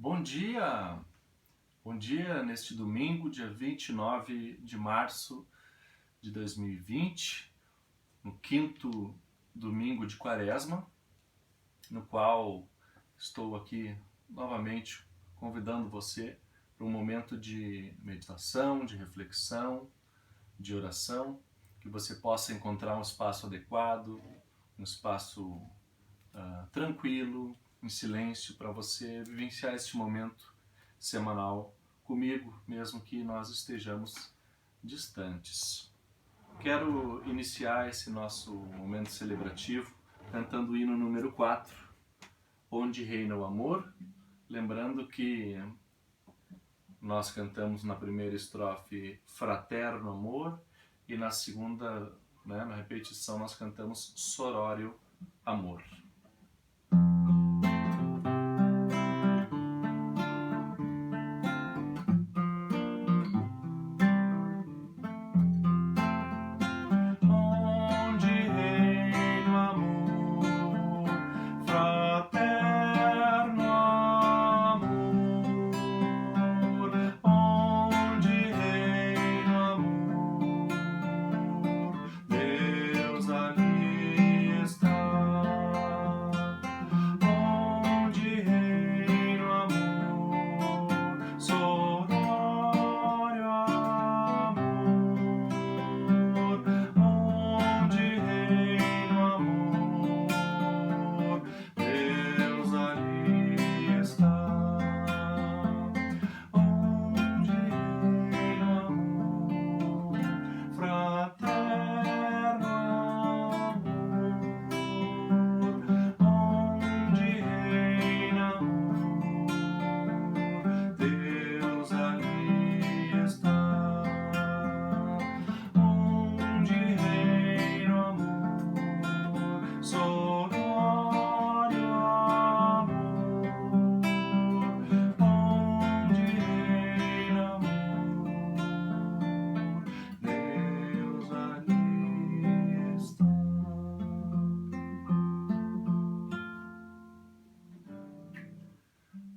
Bom dia! Bom dia neste domingo, dia 29 de março de 2020, no quinto domingo de Quaresma, no qual estou aqui novamente convidando você para um momento de meditação, de reflexão, de oração, que você possa encontrar um espaço adequado, um espaço tranquilo, em silêncio, para você vivenciar este momento semanal comigo, mesmo que nós estejamos distantes. Quero iniciar esse nosso momento celebrativo cantando o hino número 4, Onde Reina o Amor, lembrando que nós cantamos na primeira estrofe Fraterno Amor e na segunda, na repetição, nós cantamos Soróreo Amor.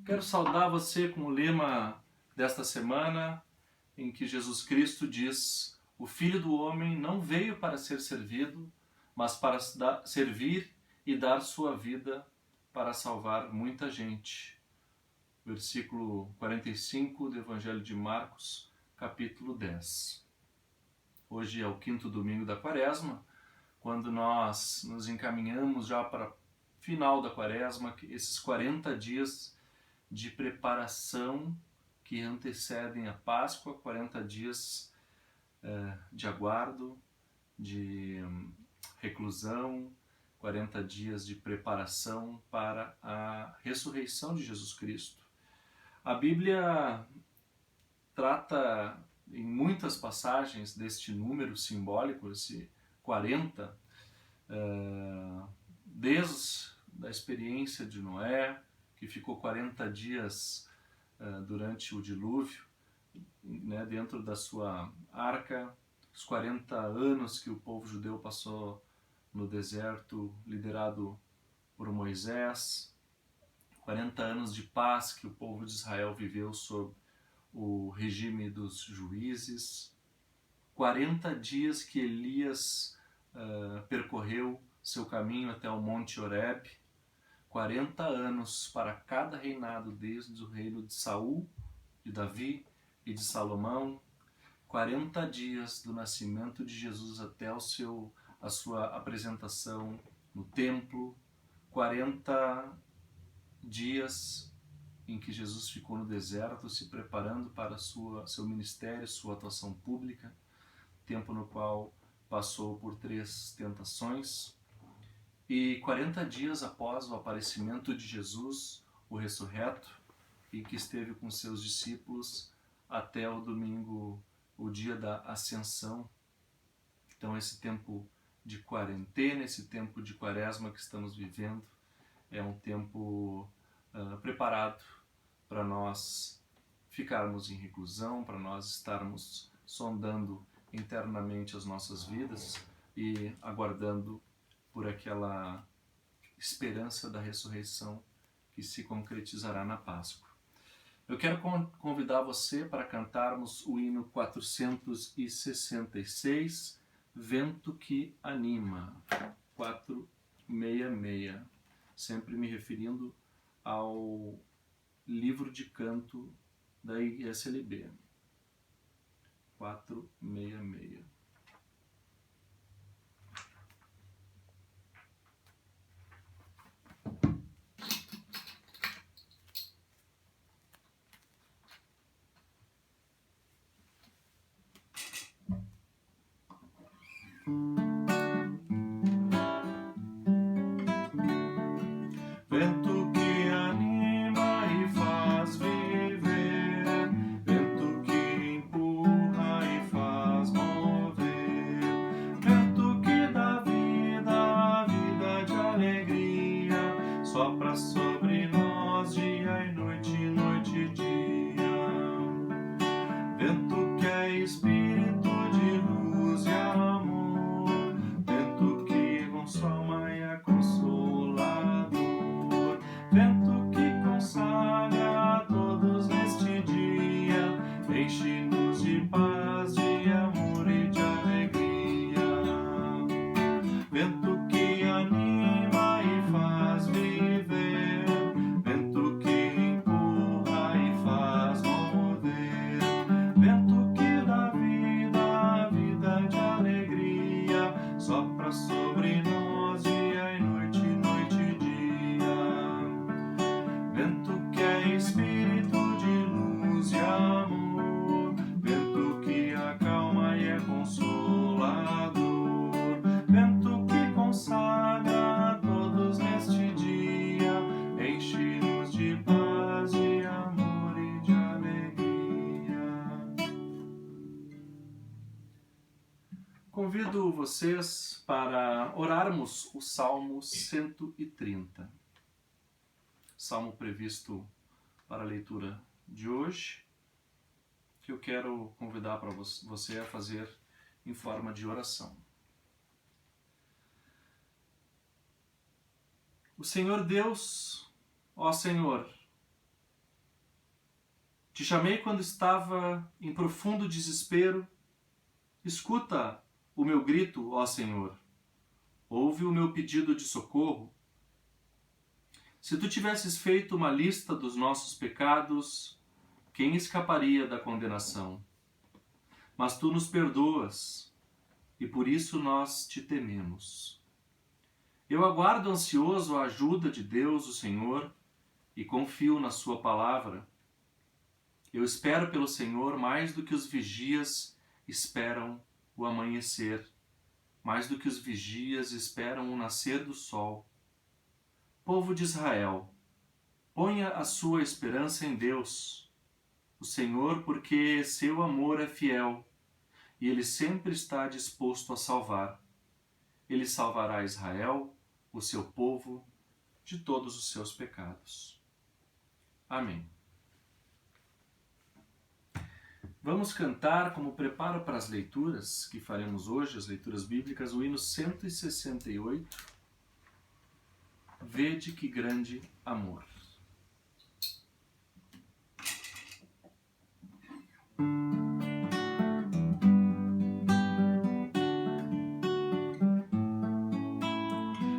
Quero saudar você com o lema desta semana, em que Jesus Cristo diz: o Filho do Homem não veio para ser servido, mas para servir e dar sua vida para salvar muita gente. Versículo 45 do Evangelho de Marcos, capítulo 10. Hoje é o quinto domingo da Quaresma, quando nós nos encaminhamos já para o final da Quaresma, esses 40 dias de preparação que antecedem a Páscoa, 40 dias de aguardo, de reclusão, 40 dias de preparação para a ressurreição de Jesus Cristo. A Bíblia trata em muitas passagens deste número simbólico, esse 40, desde a experiência de Noé, que ficou 40 dias durante o dilúvio, dentro da sua arca, os 40 anos que o povo judeu passou no deserto, liderado por Moisés, 40 anos de paz que o povo de Israel viveu sob o regime dos juízes, 40 dias que Elias percorreu seu caminho até o Monte Horebe, 40 anos para cada reinado, desde o reino de Saul, de Davi e de Salomão, 40 dias do nascimento de Jesus até a sua apresentação no templo, 40 dias em que Jesus ficou no deserto se preparando para seu ministério, sua atuação pública, tempo no qual passou por 3 tentações, e 40 dias após o aparecimento de Jesus, o ressurreto, e que esteve com seus discípulos até o domingo, o dia da Ascensão. Então esse tempo de quarentena, esse tempo de Quaresma que estamos vivendo, é um tempo preparado para nós ficarmos em reclusão, para nós estarmos sondando internamente as nossas vidas e aguardando por aquela esperança da ressurreição que se concretizará na Páscoa. Eu quero convidar você para cantarmos o hino 466, Vento que Anima, 466, sempre me referindo ao livro de canto da ISLB, 466. Vento que anima e faz viver, vento que empurra e faz mover, vento que dá vida, vida de alegria, sopra sobre nós dia e noite, noite e dia. Vento que é espírito de luz e amor, vento que consoma e é consolador, vento que consagra a todos neste dia, enche-nos de paz, de amor e de alegria. Vento que anima e faz viver, vento que empurra e faz mover, vento que dá vida, vida de alegria, sopra sobre nós dia e noite, noite e dia. Vento que é espírito de luz e amor, vento que acalma e é consolador, vento que consagra a todos neste dia, enche-nos de paz, de amor e de alegria. Convido vocês para orarmos o Salmo 130. Salmo previsto para a leitura de hoje, que eu quero convidar para você a fazer em forma de oração. O Senhor Deus, ó Senhor, te chamei quando estava em profundo desespero. Escuta o meu grito, ó Senhor. Ouve o meu pedido de socorro. Se tu tivesses feito uma lista dos nossos pecados, quem escaparia da condenação? Mas tu nos perdoas, e por isso nós te tememos. Eu aguardo ansioso a ajuda de Deus, o Senhor, e confio na sua palavra. Eu espero pelo Senhor mais do que os vigias esperam o amanhecer, mais do que os vigias esperam o nascer do sol. Povo de Israel, ponha a sua esperança em Deus, o Senhor, porque seu amor é fiel e Ele sempre está disposto a salvar. Ele salvará Israel, o seu povo, de todos os seus pecados. Amém. Vamos cantar como preparo para as leituras que faremos hoje, as leituras bíblicas, o hino 168, Vede que grande amor.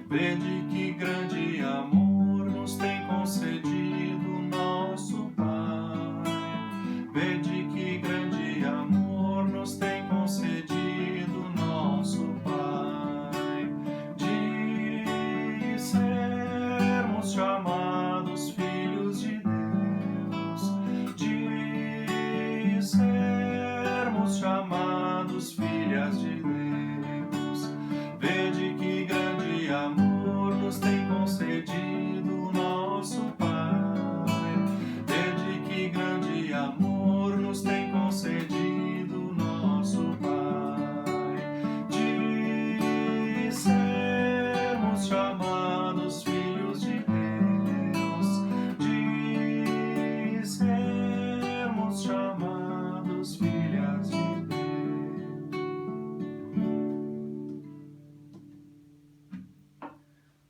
Vede que grande amor nos tem concedido nosso Pai. Vede que grande amor nos tem concedido nosso Pai. De sermos chamados filhos de Deus. De sermos chamados filhas de Deus. Vede que grande amor nos tem concedido nosso Pai. Vede que grande amor nos tem concedido nosso Pai. De sermos chamados filhos de Deus. De sermos chamados filhas de Deus.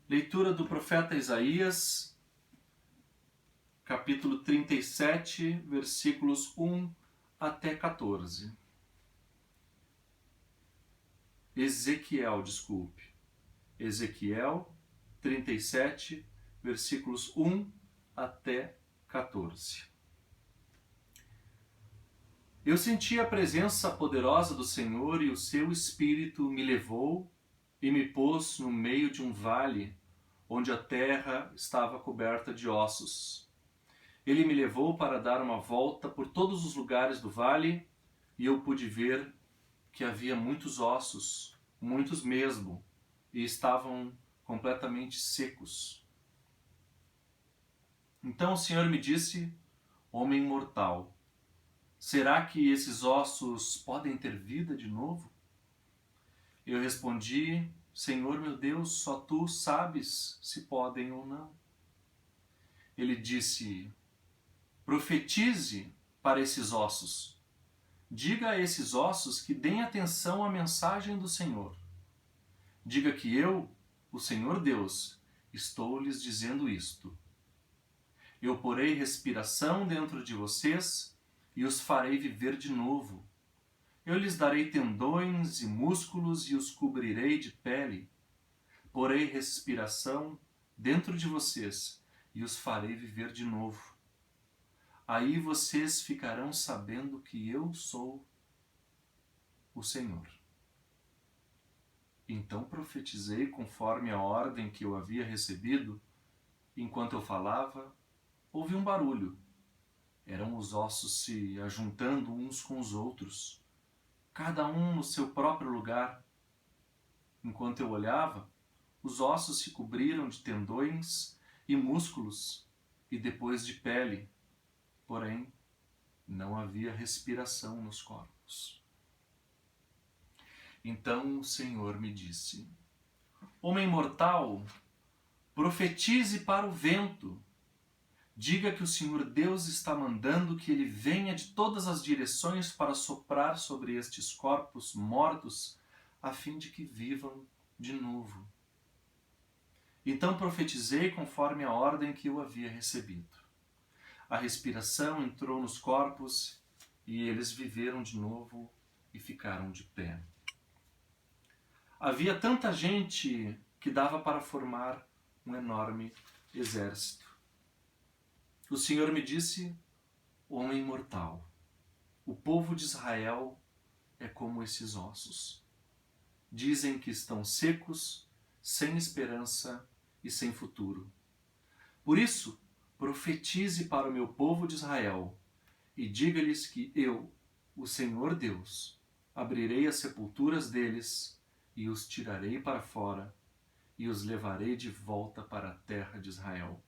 Leitura do profeta Isaías, capítulo 37, versículos 1 até 14. Ezequiel 37, versículos 1 até 14. Eu senti a presença poderosa do Senhor e o seu Espírito me levou e me pôs no meio de um vale, onde a terra estava coberta de ossos. Ele me levou para dar uma volta por todos os lugares do vale e eu pude ver que havia muitos ossos, muitos mesmo, e estavam completamente secos. Então o Senhor me disse: homem mortal, será que esses ossos podem ter vida de novo? Eu respondi: Senhor meu Deus, só tu sabes se podem ou não. Ele disse: profetize para esses ossos. Diga a esses ossos que deem atenção à mensagem do Senhor. Diga que eu, o Senhor Deus, estou lhes dizendo isto. Eu porei respiração dentro de vocês e os farei viver de novo. Eu lhes darei tendões e músculos e os cobrirei de pele. Porei respiração dentro de vocês e os farei viver de novo. Aí vocês ficarão sabendo que eu sou o Senhor. Então profetizei conforme a ordem que eu havia recebido. Enquanto eu falava, houve um barulho. Eram os ossos se ajuntando uns com os outros, cada um no seu próprio lugar. Enquanto eu olhava, os ossos se cobriram de tendões e músculos e depois de pele. Porém, não havia respiração nos corpos. Então o Senhor me disse: homem mortal, profetize para o vento. Diga que o Senhor Deus está mandando que ele venha de todas as direções para soprar sobre estes corpos mortos, a fim de que vivam de novo. Então profetizei conforme a ordem que eu havia recebido. A respiração entrou nos corpos e eles viveram de novo e ficaram de pé. Havia tanta gente que dava para formar um enorme exército. O Senhor me disse: homem mortal, o povo de Israel é como esses ossos. Dizem que estão secos, sem esperança e sem futuro. Por isso, profetize para o meu povo de Israel e diga-lhes que eu, o Senhor Deus, abrirei as sepulturas deles e os tirarei para fora e os levarei de volta para a terra de Israel.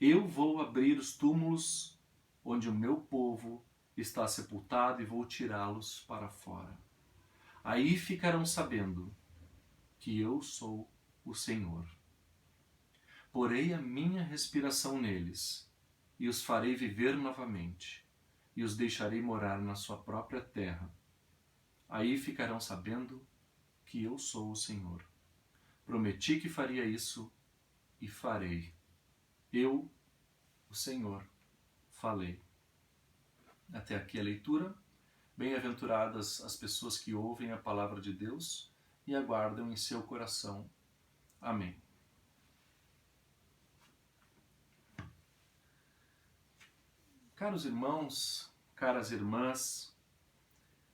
Eu vou abrir os túmulos onde o meu povo está sepultado e vou tirá-los para fora. Aí ficarão sabendo que eu sou o Senhor. Porei a minha respiração neles e os farei viver novamente e os deixarei morar na sua própria terra. Aí ficarão sabendo que eu sou o Senhor. Prometi que faria isso e farei. Eu, o Senhor, falei. Até aqui a leitura. Bem-aventuradas as pessoas que ouvem a palavra de Deus e aguardam em seu coração. Amém. Caros irmãos, caras irmãs,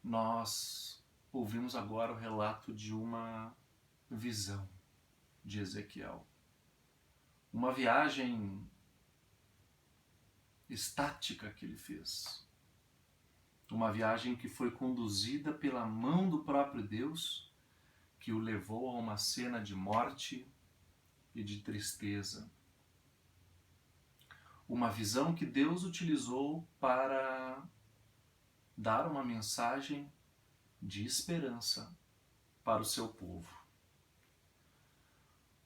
nós ouvimos agora o relato de uma visão de Ezequiel. Uma viagem estática que ele fez. Uma viagem que foi conduzida pela mão do próprio Deus, que o levou a uma cena de morte e de tristeza. Uma visão que Deus utilizou para dar uma mensagem de esperança para o seu povo.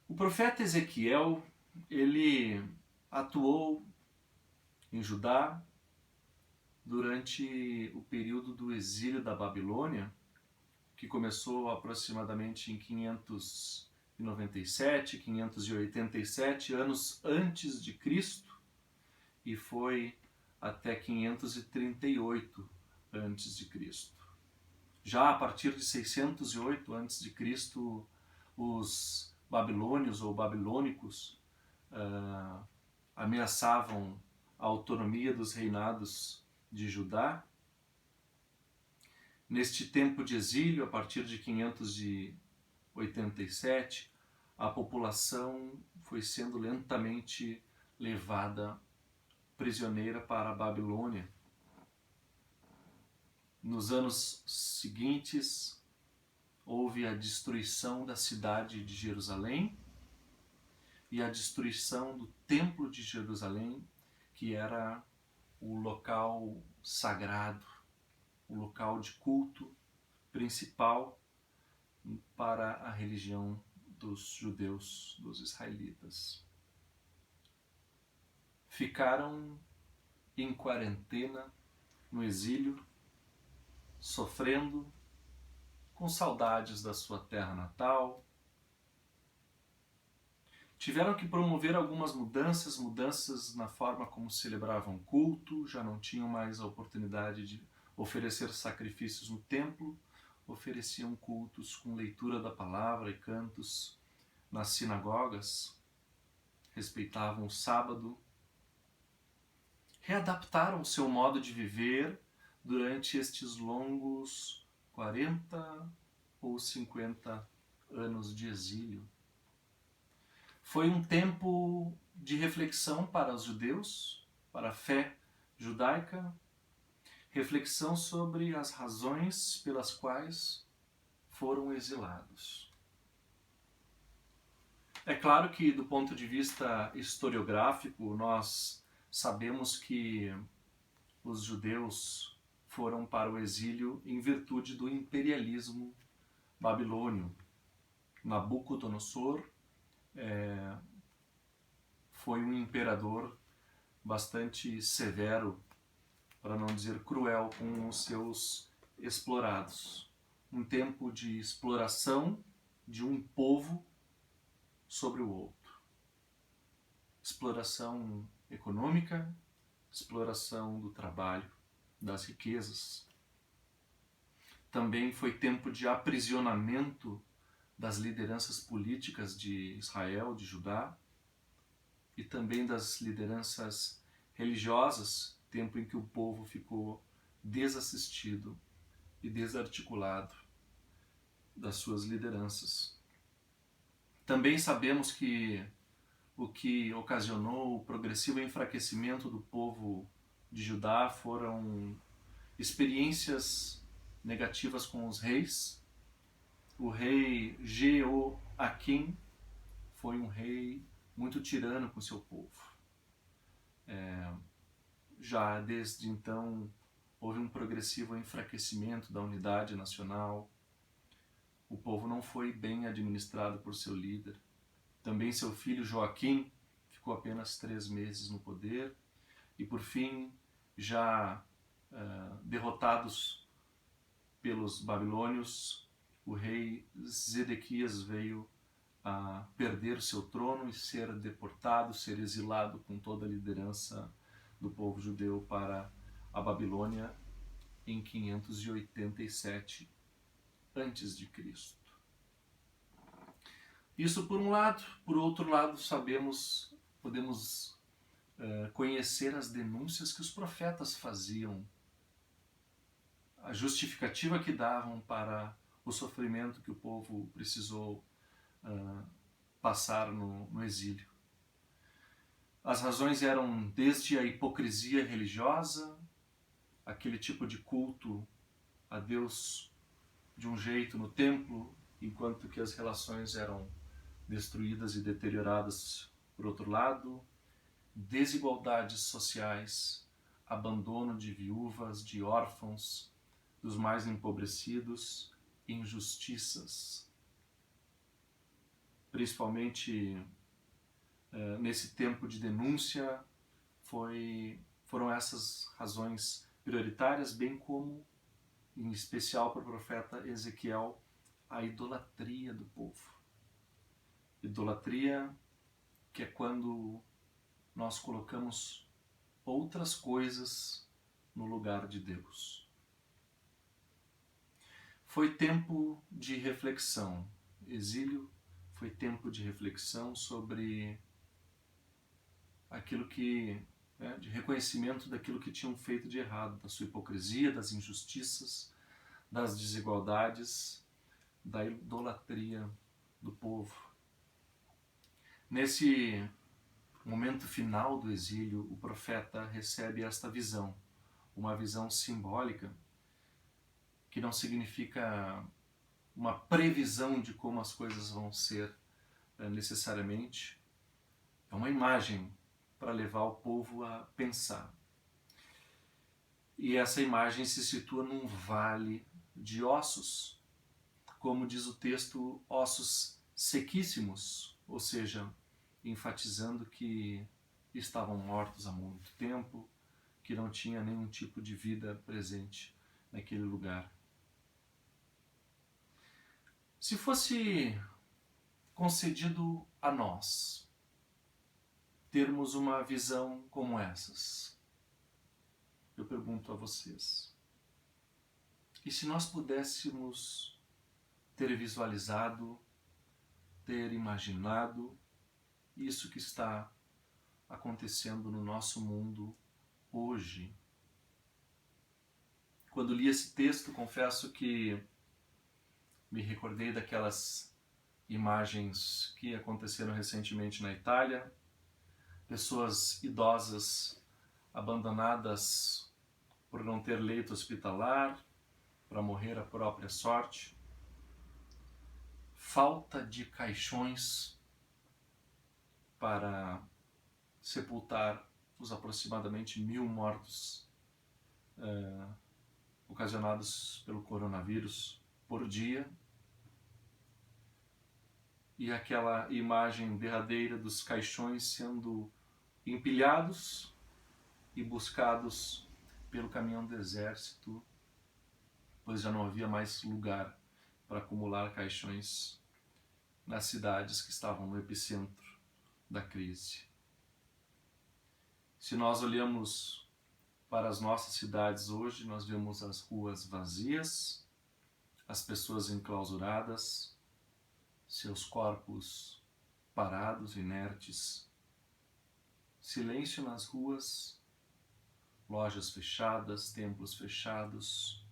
O profeta Ezequiel, ele atuou em Judá durante o período do exílio da Babilônia, que começou aproximadamente em 597, 587 anos antes de Cristo, e foi até 538 a.C. Já a partir de 608 a.C., os babilônios ou babilônicos ameaçavam a autonomia dos reinados de Judá. Neste tempo de exílio, a partir de 587, a população foi sendo lentamente levada prisioneira para a Babilônia. Nos anos seguintes, houve a destruição da cidade de Jerusalém e a destruição do Templo de Jerusalém, que era o local sagrado, o local de culto principal para a religião dos judeus, dos israelitas. Ficaram em quarentena, no exílio, sofrendo, com saudades da sua terra natal. Tiveram que promover algumas mudanças na forma como celebravam culto, já não tinham mais a oportunidade de oferecer sacrifícios no templo, ofereciam cultos com leitura da palavra e cantos nas sinagogas, respeitavam o sábado, readaptaram o seu modo de viver durante estes longos 40 ou 50 anos de exílio. Foi um tempo de reflexão para os judeus, para a fé judaica, reflexão sobre as razões pelas quais foram exilados. É claro que, do ponto de vista historiográfico, nós sabemos que os judeus foram para o exílio em virtude do imperialismo babilônio. Nabucodonosor foi um imperador bastante severo, para não dizer cruel, com os seus explorados. Um tempo de exploração de um povo sobre o outro. Exploração econômica, exploração do trabalho, das riquezas. Também foi tempo de aprisionamento das lideranças políticas de Israel, de Judá, e também das lideranças religiosas, tempo em que o povo ficou desassistido e desarticulado das suas lideranças. Também sabemos que o que ocasionou o progressivo enfraquecimento do povo de Judá foram experiências negativas com os reis. O rei Jeoaquim foi um rei muito tirano com seu povo. Já desde então houve um progressivo enfraquecimento da unidade nacional. O povo não foi bem administrado por seu líder. Também seu filho Joaquim ficou apenas 3 meses no poder. E por fim, já derrotados pelos babilônios, o rei Zedequias veio a perder o seu trono e ser deportado, ser exilado com toda a liderança do povo judeu para a Babilônia em 587 a.C. Isso por um lado. Por outro lado, podemos conhecer as denúncias que os profetas faziam, a justificativa que davam para o sofrimento que o povo precisou passar no exílio. As razões eram desde a hipocrisia religiosa, aquele tipo de culto a Deus de um jeito no templo, enquanto que as relações eram destruídas e deterioradas por outro lado, desigualdades sociais, abandono de viúvas, de órfãos, dos mais empobrecidos, injustiças. Principalmente nesse tempo de denúncia, foram essas razões prioritárias, bem como, em especial para o profeta Ezequiel, a idolatria do povo. Idolatria que é quando nós colocamos outras coisas no lugar de Deus. Foi tempo de reflexão. Exílio foi tempo de reflexão sobre aquilo que, de reconhecimento daquilo que tinham feito de errado, da sua hipocrisia, das injustiças, das desigualdades, da idolatria do povo. Nesse momento final do exílio, o profeta recebe esta visão, uma visão simbólica, que não significa uma previsão de como as coisas vão ser necessariamente. É uma imagem para levar o povo a pensar. E essa imagem se situa num vale de ossos, como diz o texto, ossos sequíssimos, ou seja, enfatizando que estavam mortos há muito tempo, que não tinha nenhum tipo de vida presente naquele lugar. Se fosse concedido a nós termos uma visão como essas, eu pergunto a vocês, e se nós pudéssemos ter visualizado, ter imaginado isso que está acontecendo no nosso mundo hoje? Quando li esse texto, confesso que me recordei daquelas imagens que aconteceram recentemente na Itália, pessoas idosas abandonadas por não ter leito hospitalar, para morrer à própria sorte, falta de caixões para sepultar os aproximadamente 1000 mortos ocasionados pelo coronavírus por dia, e aquela imagem derradeira dos caixões sendo empilhados e buscados pelo caminhão do exército, pois já não havia mais lugar para acumular caixões nas cidades que estavam no epicentro da crise. Se nós olhamos para as nossas cidades hoje, nós vemos as ruas vazias, as pessoas enclausuradas, seus corpos parados, inertes, silêncio nas ruas, lojas fechadas, templos fechados.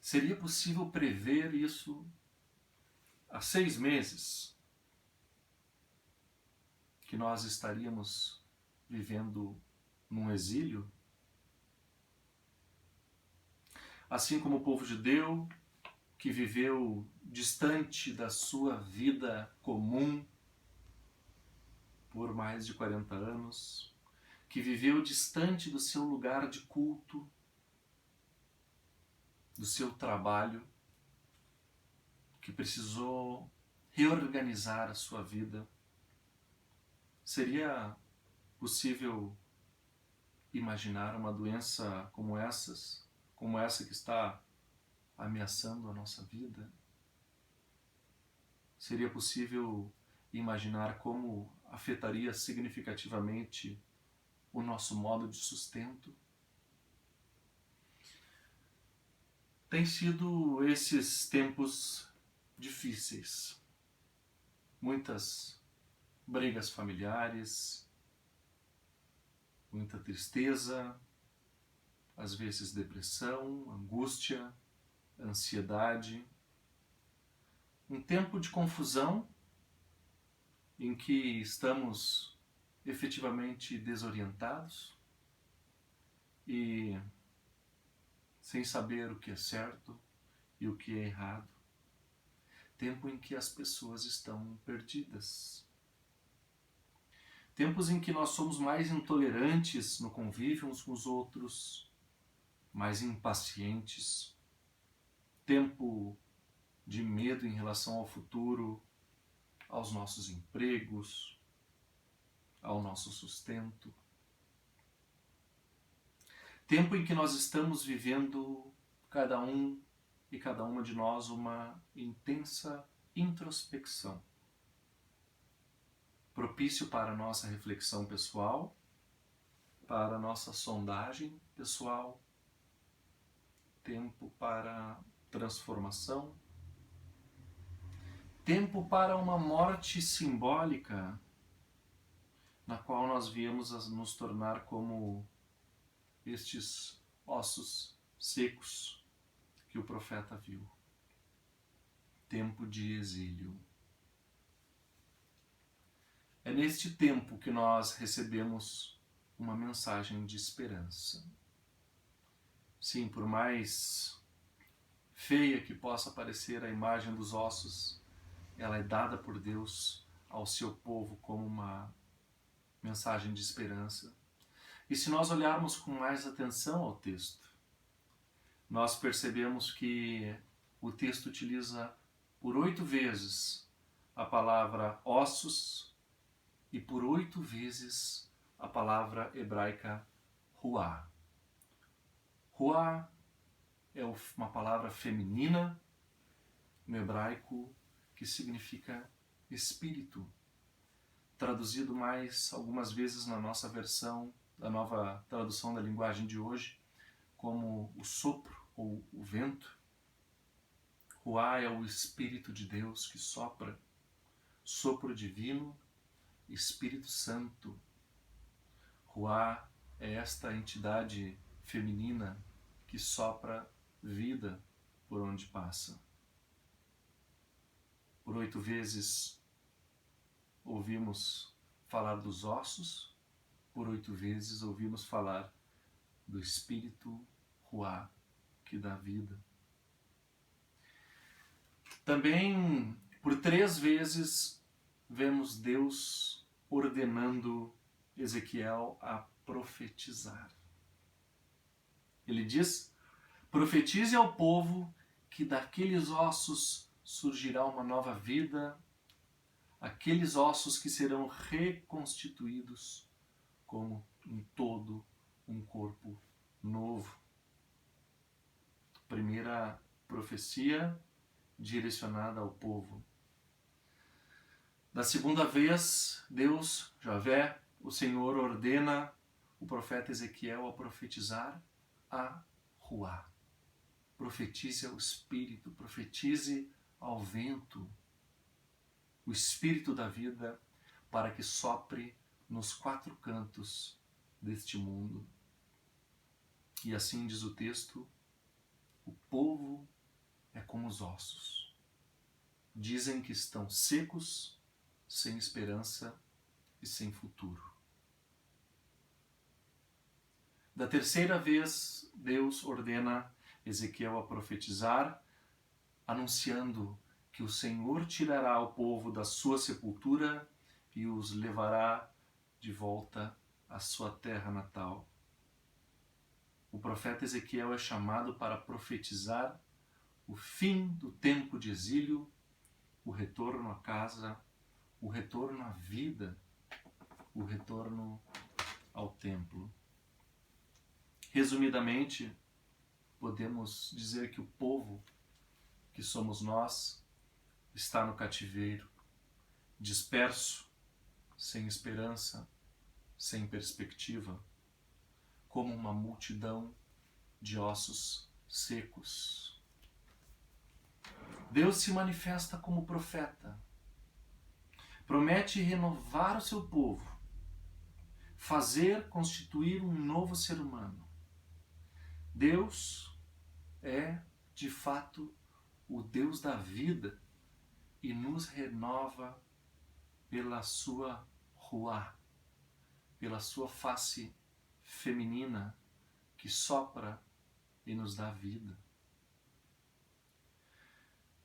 Seria possível prever isso há 6 meses? Que nós estaríamos vivendo num exílio? Assim como o povo judeu, que viveu distante da sua vida comum por mais de 40 anos, que viveu distante do seu lugar de culto, do seu trabalho, que precisou reorganizar a sua vida. Seria possível imaginar uma doença como essa que está ameaçando a nossa vida? Seria possível imaginar como afetaria significativamente o nosso modo de sustento? Tem sido esses tempos difíceis. Muitas brigas familiares, muita tristeza, às vezes depressão, angústia, ansiedade. Um tempo de confusão em que estamos efetivamente desorientados e sem saber o que é certo e o que é errado. Tempo em que as pessoas estão perdidas. Tempos em que nós somos mais intolerantes no convívio uns com os outros, mais impacientes. Tempo de medo em relação ao futuro, aos nossos empregos, ao nosso sustento. Tempo em que nós estamos vivendo, cada um e cada uma de nós, uma intensa introspecção propício para a nossa reflexão pessoal, para a nossa sondagem pessoal, tempo para transformação, tempo para uma morte simbólica, na qual nós viemos a nos tornar como estes ossos secos que o profeta viu. Tempo de exílio. É neste tempo que nós recebemos uma mensagem de esperança. Sim, por mais feia que possa parecer a imagem dos ossos, ela é dada por Deus ao seu povo como uma mensagem de esperança. E se nós olharmos com mais atenção ao texto, nós percebemos que o texto utiliza por 8 vezes a palavra ossos e por 8 vezes a palavra hebraica ruá. Ruá é uma palavra feminina no hebraico que significa espírito, traduzido mais algumas vezes na nossa versão, da nova tradução da linguagem de hoje, como o sopro ou o vento. Ruá é o Espírito de Deus que sopra, sopro divino, Espírito Santo. Ruá é esta entidade feminina que sopra vida por onde passa. Por 8 vezes ouvimos falar dos ossos, por 8 vezes ouvimos falar do Espírito Ruá, que dá vida. Também, por 3 vezes, vemos Deus ordenando Ezequiel a profetizar. Ele diz: profetize ao povo que daqueles ossos surgirá uma nova vida, aqueles ossos que serão reconstituídos como um todo, um corpo novo. Primeira profecia direcionada ao povo. Da segunda vez, Deus, Javé, o Senhor, ordena o profeta Ezequiel a profetizar a ruá. Profetize ao Espírito, profetize ao vento, o Espírito da vida, para que sopre nos 4 cantos deste mundo. E assim diz o texto, o povo é como os ossos. Dizem que estão secos, sem esperança e sem futuro. Da terceira vez, Deus ordena Ezequiel a profetizar, anunciando que o Senhor tirará o povo da sua sepultura e os levará de volta à sua terra natal. O profeta Ezequiel é chamado para profetizar o fim do tempo de exílio, o retorno à casa, o retorno à vida, o retorno ao templo. Resumidamente, podemos dizer que o povo, que somos nós, está no cativeiro, disperso, sem esperança, sem perspectiva, como uma multidão de ossos secos. Deus se manifesta como profeta, promete renovar o seu povo, fazer constituir um novo ser humano. Deus é, de fato, o Deus da vida e nos renova pela sua ruá, pela sua face feminina que sopra e nos dá vida.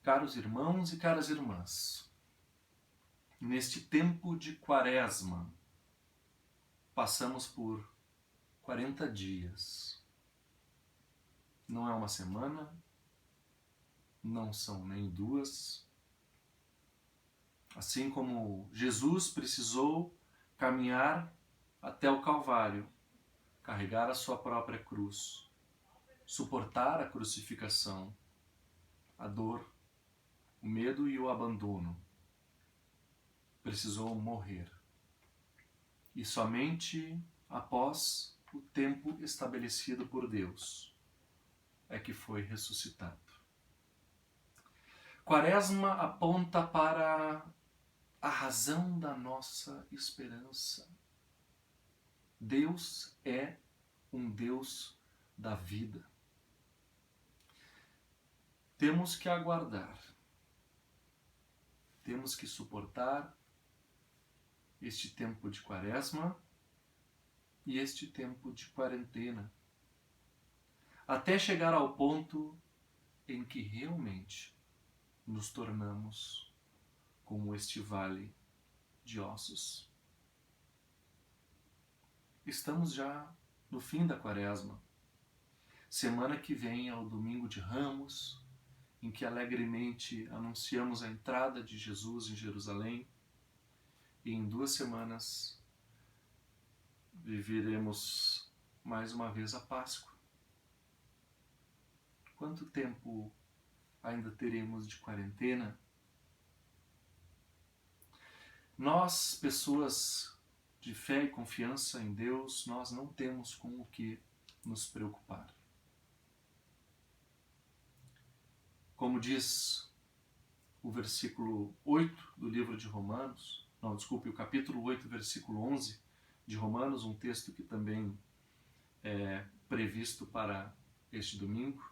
Caros irmãos e caras irmãs, neste tempo de Quaresma, passamos por 40 dias. Não é uma semana, não são nem 2. Assim como Jesus precisou caminhar até o Calvário, carregar a sua própria cruz, suportar a crucificação, a dor, o medo e o abandono. Precisou morrer. e somente após o tempo estabelecido por Deus é que foi ressuscitado. Quaresma aponta para a razão da nossa esperança. Deus é um Deus da vida. Temos que aguardar, temos que suportar este tempo de Quaresma e este tempo de quarentena, até chegar ao ponto em que realmente nos tornamos como este vale de ossos. Estamos já no fim da Quaresma. Semana que vem é o Domingo de Ramos, em que alegremente anunciamos a entrada de Jesus em Jerusalém. E em 2 semanas viveremos mais uma vez a Páscoa. Quanto tempo ainda teremos de quarentena? Nós, pessoas de fé e confiança em Deus, nós não temos com o que nos preocupar. Como diz o versículo 8 do livro de Romanos, o capítulo 8, versículo 11 de Romanos, um texto que também é previsto para este domingo.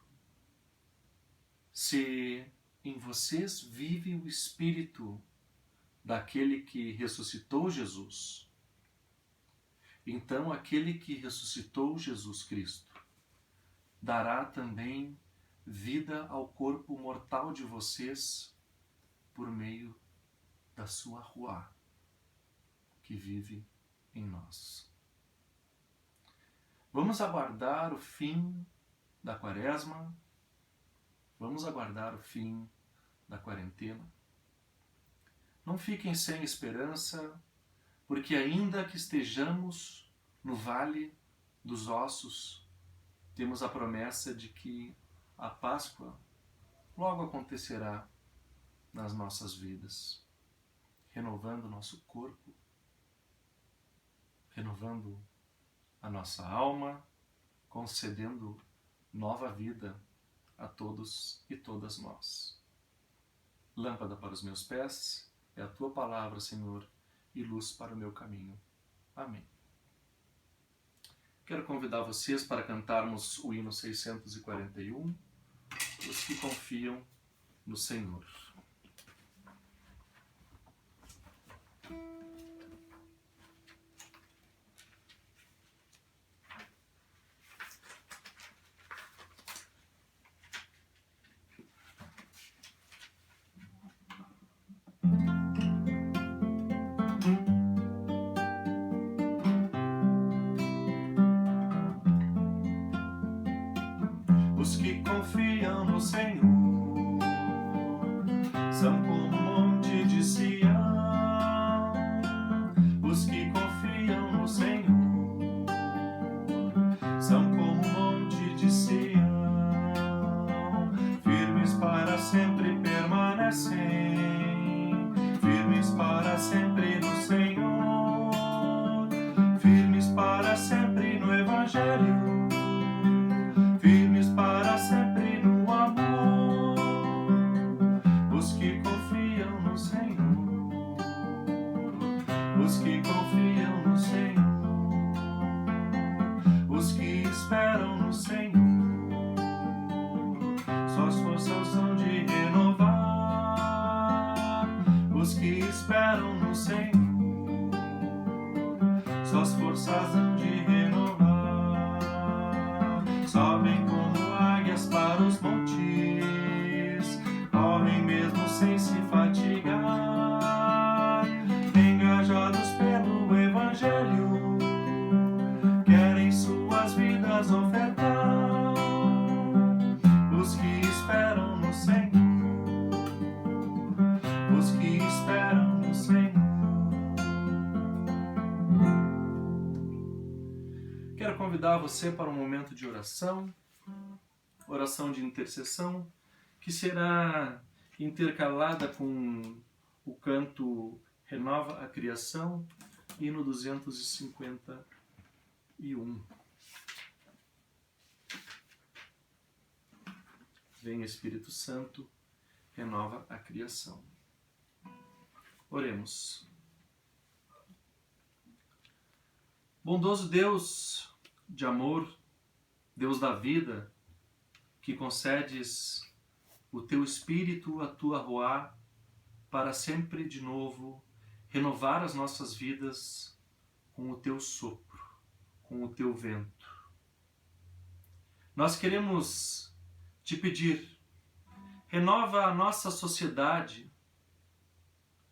Se em vocês vive o Espírito daquele que ressuscitou Jesus, então aquele que ressuscitou Jesus Cristo dará também vida ao corpo mortal de vocês por meio da sua Ruá, que vive em nós. Vamos aguardar o fim da Quaresma, vamos aguardar o fim da quarentena. Não fiquem sem esperança, porque ainda que estejamos no vale dos ossos, temos a promessa de que a Páscoa logo acontecerá nas nossas vidas, renovando o nosso corpo, renovando a nossa alma, concedendo nova vida a todos e todas nós. Lâmpada para os meus pés é a Tua palavra, Senhor, e luz para o meu caminho. Amém. Quero convidar vocês para cantarmos o hino 641, os que confiam no Senhor. Os que confiam no Senhor são como um monte de Sião. Os que confiam no Senhor são como um monte de Sião. Firmes para sempre permanecem, firmes para sempre no Senhor, firmes para sempre no Evangelho, para sempre no amor. Os que confiam no Senhor, os que confiam no Senhor, os que esperam no Senhor, suas forças hão de renovar. Os que esperam no Senhor, suas forças hão de renovar. Sobem como águias para os montes, correm mesmo sem se fatigar, engajados pelo Evangelho, querem suas vidas ofertar. Os que esperam no Senhor, os que esperam no Senhor. Quero convidar você para um momento de oração de intercessão, que será intercalada com o canto Renova a Criação, hino 251. Vem Espírito Santo, renova a criação. Oremos. Bondoso Deus de amor, Deus da vida, que concedes o teu Espírito, a tua Ruá, para sempre de novo renovar as nossas vidas com o teu sopro, com o teu vento. Nós queremos te pedir, renova a nossa sociedade,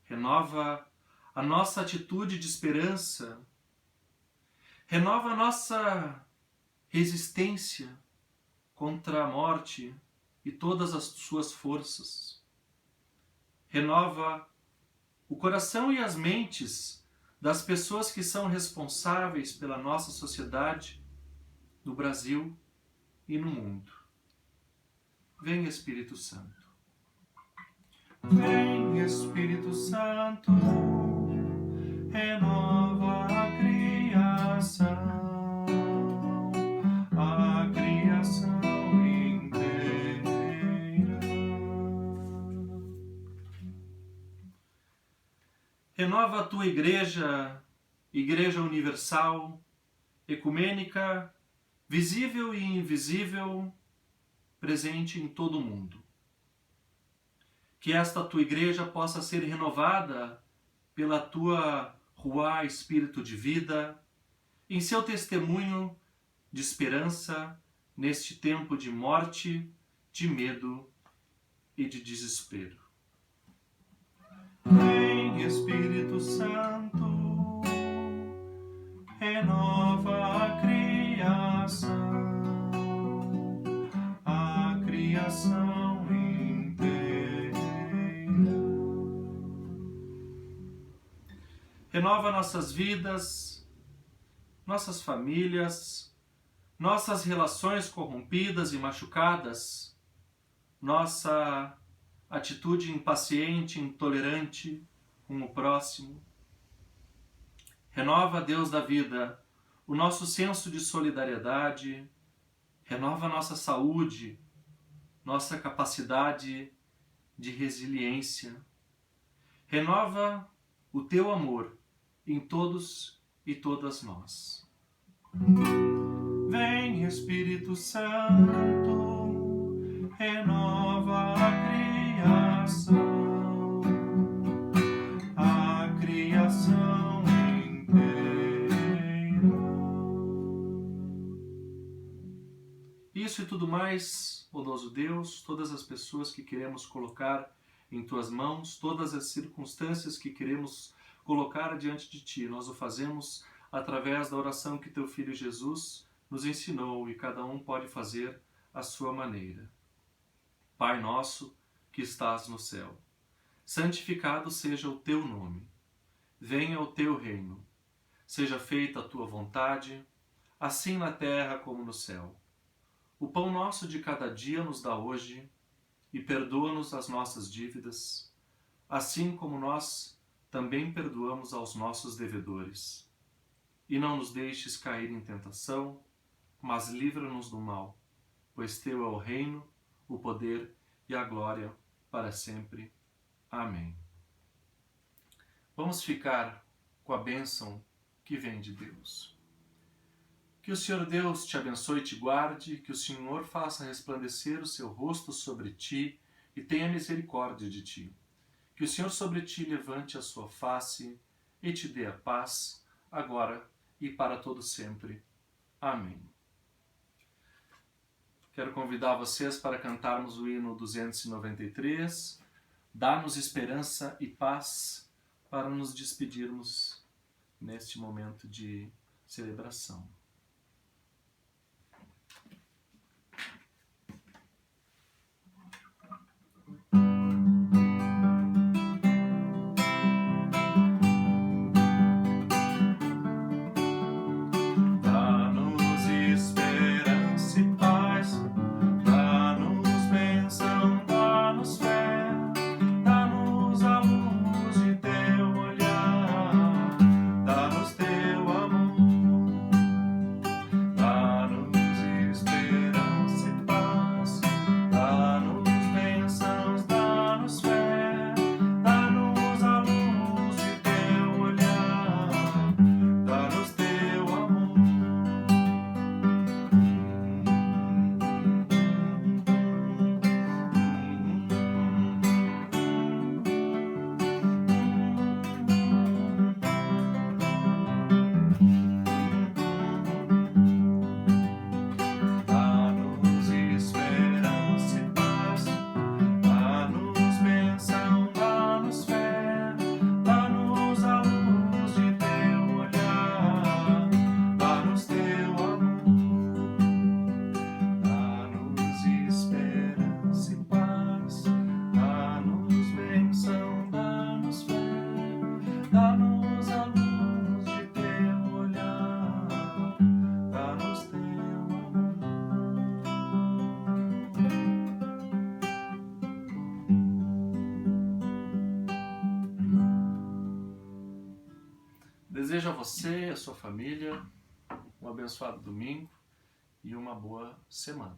renova a nossa atitude de esperança, renova a nossa resistência contra a morte e todas as suas forças. Renova o coração e as mentes das pessoas que são responsáveis pela nossa sociedade, no Brasil e no mundo. Vem Espírito Santo. Vem Espírito Santo, renova a criação inteira. Renova a tua igreja, Igreja Universal, ecumênica, visível e invisível, presente em todo o mundo. Que esta tua igreja possa ser renovada pela tua Ruá, Espírito de vida, em seu testemunho de esperança neste tempo de morte, de medo e de desespero. Vem Espírito Santo, renova a criação inteira. Renova nossas vidas, nossas famílias, nossas relações corrompidas e machucadas, nossa atitude impaciente, intolerante com o próximo. Renova, Deus da vida, o nosso senso de solidariedade, renova nossa saúde, nossa capacidade de resiliência. Renova o teu amor em todos e todas nós. Vem Espírito Santo, renova a criação inteira. Isso e tudo mais, bondoso Deus, todas as pessoas que queremos colocar em tuas mãos, todas as circunstâncias que queremos colocar diante de ti, nós o fazemos através da oração que teu Filho Jesus nos ensinou e cada um pode fazer à sua maneira. Pai nosso, que estás no céu, santificado seja o teu nome. Venha o teu reino. Seja feita a tua vontade, assim na terra como no céu. O pão nosso de cada dia nos dá hoje, e perdoa-nos as nossas dívidas, assim como nós também perdoamos aos nossos devedores. E não nos deixes cair em tentação, mas livra-nos do mal, pois teu é o reino, o poder e a glória para sempre. Amém. Vamos ficar com a bênção que vem de Deus. Que o Senhor Deus te abençoe e te guarde, que o Senhor faça resplandecer o seu rosto sobre ti e tenha misericórdia de ti. Que o Senhor sobre ti levante a sua face e te dê a paz, agora e para todo sempre. Amém. Quero convidar vocês para cantarmos o hino 293, Dá-nos esperança e paz, para nos despedirmos neste momento de celebração. Dá-nos Desejo a você e a sua família um abençoado domingo e uma boa semana.